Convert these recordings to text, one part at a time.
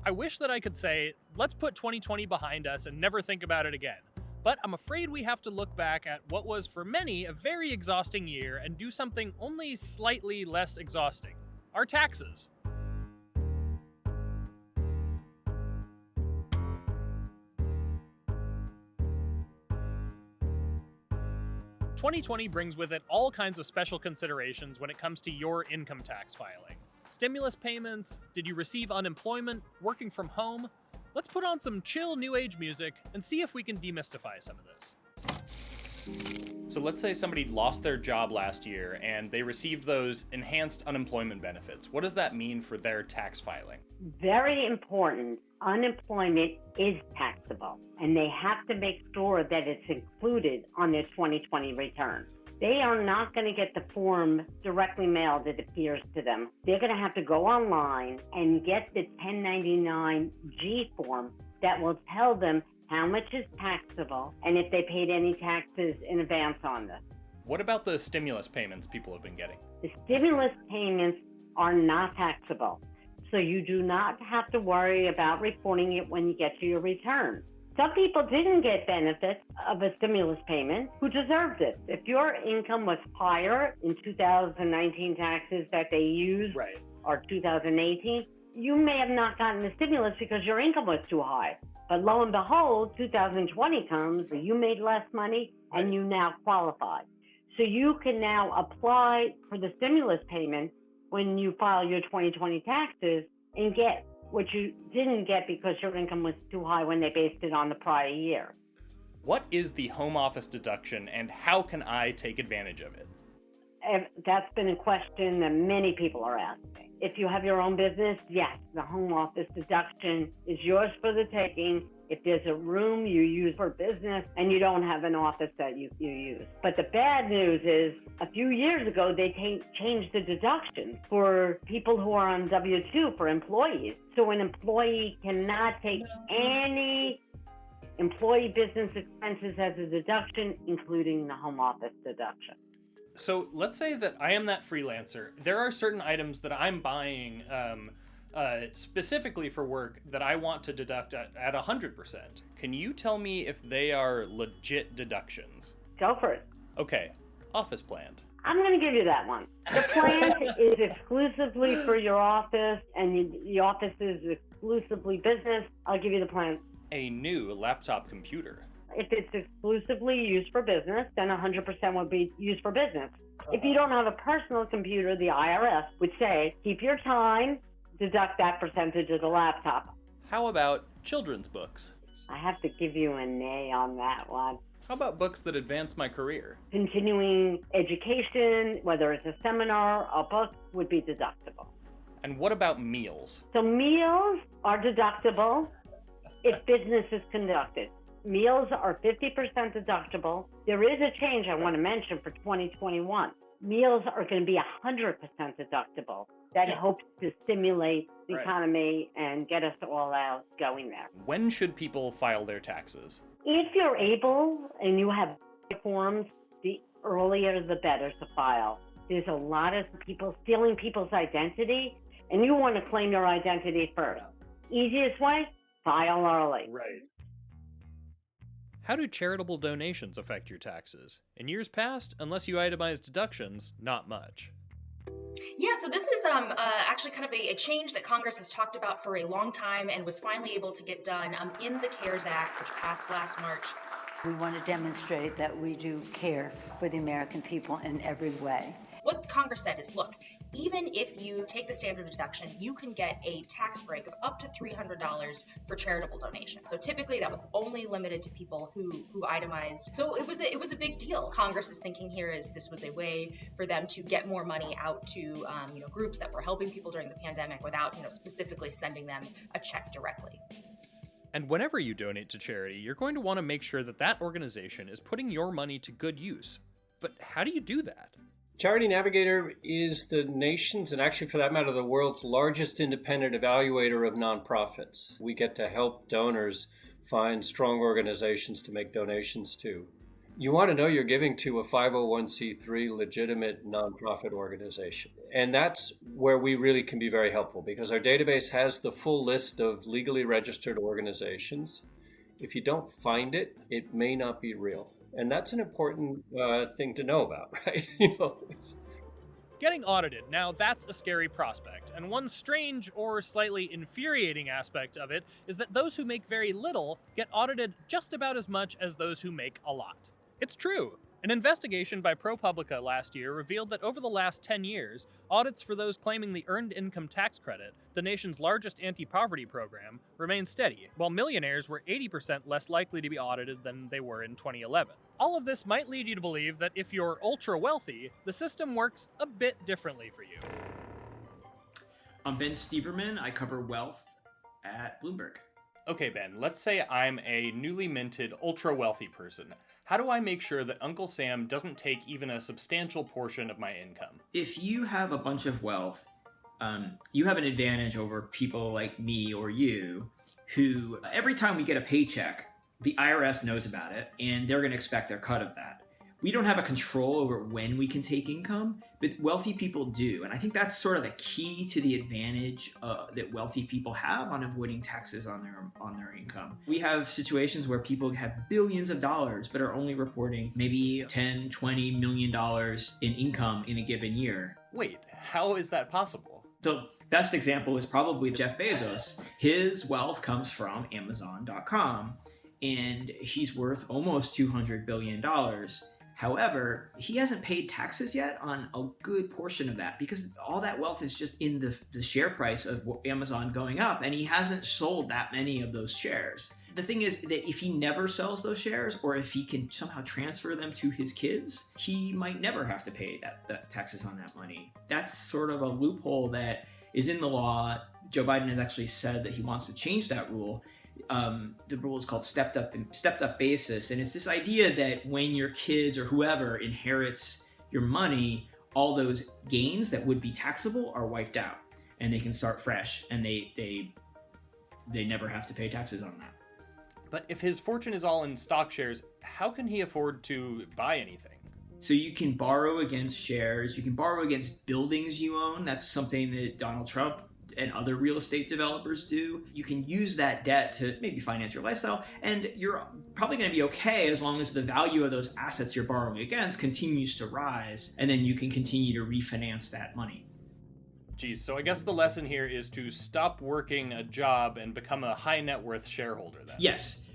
I wish that I could say, let's put 2020 behind us and never think about it again. But I'm afraid we have to look back at what was for many a very exhausting year and do something only slightly less exhausting: our taxes. 2020 brings with it all kinds of special considerations when it comes to your income tax filing. Stimulus payments, did you receive unemployment, working from home? Let's put on some chill new age music and see if we can demystify some of this. So let's say somebody lost their job last year and they received those enhanced unemployment benefits. What does that mean for their tax filing? Very important. Unemployment is taxable, and they have to make sure that it's included on their 2020 return. They are not going to get the form directly mailed, it appears to them. They're going to have to go online and get the 1099-G form that will tell them how much is taxable and if they paid any taxes in advance on this. What about the stimulus payments people have been getting? The stimulus payments are not taxable, so you do not have to worry about reporting it when you get to your return. Some people didn't get benefits of a stimulus payment who deserved it. If your income was higher in 2019 taxes that they used, Right, or 2018, you may have not gotten the stimulus because your income was too high. But lo and behold, 2020 comes, you made less money and you now qualify. So you can now apply for the stimulus payment when you file your 2020 taxes and get what you didn't get because your income was too high when they based it on the prior year. What is the home office deduction and how can I take advantage of it? That's been a question that many people are asking. If you have your own business, yes, the home office deduction is yours for the taking. If there's a room you use for business and you don't have an office that you use. But the bad news is a few years ago, they changed the deduction for people who are on W-2 for employees. So an employee cannot take any employee business expenses as a deduction, including the home office deduction. So let's say that I am that freelancer. There are certain items that I'm buying specifically for work that I want to deduct at 100%. Can you tell me if they are legit deductions? Go for it. Okay, office plant. I'm going to give you that one. The plant is exclusively for your office, and the office is exclusively business. I'll give you the plant. A new laptop computer. If it's exclusively used for business, then 100% would be used for business. If you don't have a personal computer, the IRS would say, keep your time, deduct that percentage of the laptop. How about children's books? I have to give you a nay on that one. How about books that advance my career? Continuing education, whether it's a seminar or a book, would be deductible. And what about meals? So meals are deductible if business is conducted. Meals are 50% deductible. There is a change I want to mention for 2021. Meals are going to be 100% deductible. That hopes to stimulate the economy and get us all out going there. When should people file their taxes? If you're able and you have forms, the earlier the better to file. There's a lot of people stealing people's identity, and you want to claim your identity first. Easiest way, file early. Right. How do charitable donations affect your taxes? In years past, unless you itemize deductions, not much. Yeah, so this is actually kind of a change that Congress has talked about for a long time and was finally able to get done in the CARES Act, which passed last March. We want to demonstrate that we do care for the American people in every way. What Congress said is, look, even if you take the standard deduction, you can get a tax break of up to $300 for charitable donations. So typically that was only limited to people who itemized. So it was a big deal. Congress is thinking here is this was a way for them to get more money out to groups that were helping people during the pandemic without specifically sending them a check directly. And whenever you donate to charity, you're going to want to make sure that that organization is putting your money to good use. But how do you do that? Charity Navigator is the nation's, and actually for that matter, the world's largest independent evaluator of nonprofits. We get to help donors find strong organizations to make donations to. You want to know you're giving to a 501c3 legitimate nonprofit organization. And that's where we really can be very helpful because our database has the full list of legally registered organizations. If you don't find it, it may not be real. And that's an important thing to know about, right? Getting audited, now that's a scary prospect, and one strange or slightly infuriating aspect of it is that those who make very little get audited just about as much as those who make a lot. It's true. An investigation by ProPublica last year revealed that over the last 10 years, audits for those claiming the Earned Income Tax Credit, the nation's largest anti-poverty program, remained steady, while millionaires were 80% less likely to be audited than they were in 2011. All of this might lead you to believe that if you're ultra-wealthy, the system works a bit differently for you. I'm Ben Steverman. I cover wealth at Bloomberg. Okay, Ben, let's say I'm a newly minted, ultra-wealthy person. How do I make sure that Uncle Sam doesn't take even a substantial portion of my income? If you have a bunch of wealth, you have an advantage over people like me or you who every time we get a paycheck, the IRS knows about it and they're going to expect their cut of that. We don't have a control over when we can take income, but wealthy people do. And I think that's sort of the key to the advantage that wealthy people have on avoiding taxes on their income. We have situations where people have billions of dollars, but are only reporting maybe $10, $20 million in income in a given year. Wait, how is that possible? The best example is probably Jeff Bezos. His wealth comes from Amazon.com, and he's worth almost $200 billion. However, he hasn't paid taxes yet on a good portion of that because all that wealth is just in the share price of Amazon going up, and he hasn't sold that many of those shares. The thing is that if he never sells those shares, or if he can somehow transfer them to his kids, he might never have to pay that taxes on that money. That's sort of a loophole that is in the law. Joe Biden has actually said that he wants to change that rule. The rule is called stepped up basis, and it's this idea that when your kids or whoever inherits your money, all those gains that would be taxable are wiped out, and they can start fresh, and they never have to pay taxes on that. But if his fortune is all in stock shares, how can he afford to buy anything? So you can borrow against shares, you can borrow against buildings you own. That's something that Donald Trump and other real estate developers do. You can use that debt to maybe finance your lifestyle, and you're probably going to be okay as long as the value of those assets you're borrowing against continues to rise, and then you can continue to refinance that money. Geez, so I guess the lesson here is to stop working a job and become a high net worth shareholder then. Yes.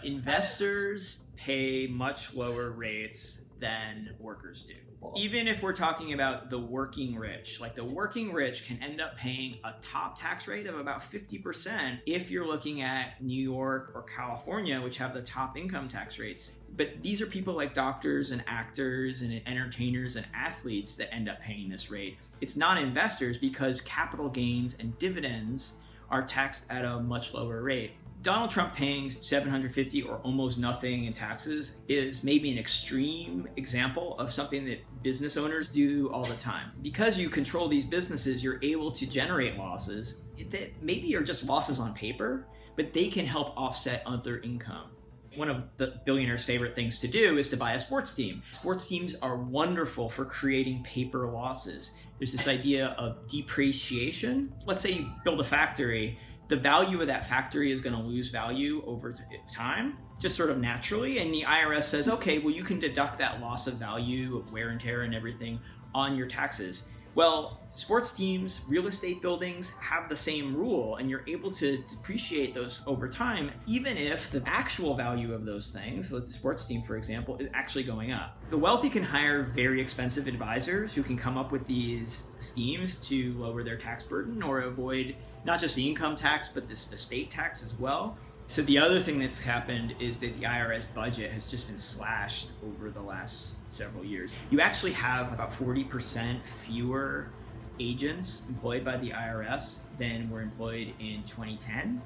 Investors pay much lower rates than workers do. Even if we're talking about the working rich, like the working rich can end up paying a top tax rate of about 50% if you're looking at New York or California, which have the top income tax rates. But these are people like doctors and actors and entertainers and athletes that end up paying this rate. It's not investors because capital gains and dividends are taxed at a much lower rate. Donald Trump paying $750 or almost nothing in taxes is maybe an extreme example of something that business owners do all the time. Because you control these businesses, you're able to generate losses that maybe are just losses on paper, but they can help offset other income. One of the billionaires' favorite things to do is to buy a sports team. Sports teams are wonderful for creating paper losses. There's this idea of depreciation. Let's say you build a factory. The value of that factory is going to lose value over time, just sort of naturally. And the IRS says, okay, well, you can deduct that loss of value of wear and tear and everything on your taxes. Well, sports teams, real estate buildings have the same rule, and you're able to depreciate those over time, even if the actual value of those things, like the sports team, for example, is actually going up. The wealthy can hire very expensive advisors who can come up with these schemes to lower their tax burden or avoid not just the income tax, but this estate tax as well. So the other thing that's happened is that the IRS budget has just been slashed over the last several years. You actually have about 40% fewer agents employed by the IRS than were employed in 2010.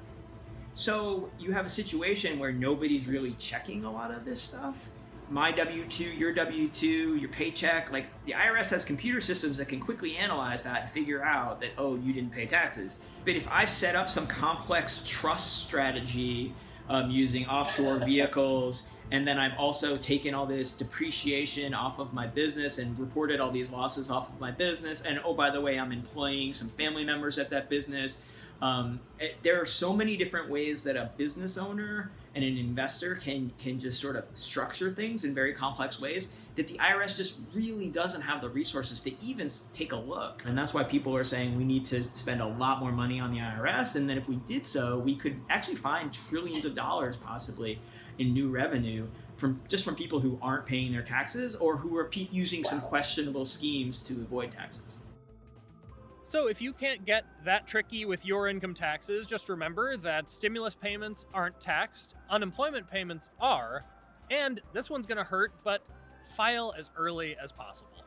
So you have a situation where nobody's really checking a lot of this stuff. My W-2, your W-2, your paycheck, like the IRS has computer systems that can quickly analyze that and figure out that, oh, you didn't pay taxes. But if I've set up some complex trust strategy using offshore vehicles. And then I've also taken all this depreciation off of my business and reported all these losses off of my business. And oh, by the way, I'm employing some family members at that business. There are so many different ways that a business owner and an investor can just sort of structure things in very complex ways that the IRS just really doesn't have the resources to even take a look. And that's why people are saying we need to spend a lot more money on the IRS. And then if we did so, we could actually find trillions of dollars possibly in new revenue from people who aren't paying their taxes or who are using some questionable schemes to avoid taxes. So if you can't get that tricky with your income taxes, just remember that stimulus payments aren't taxed, unemployment payments are, and this one's going to hurt, but file as early as possible.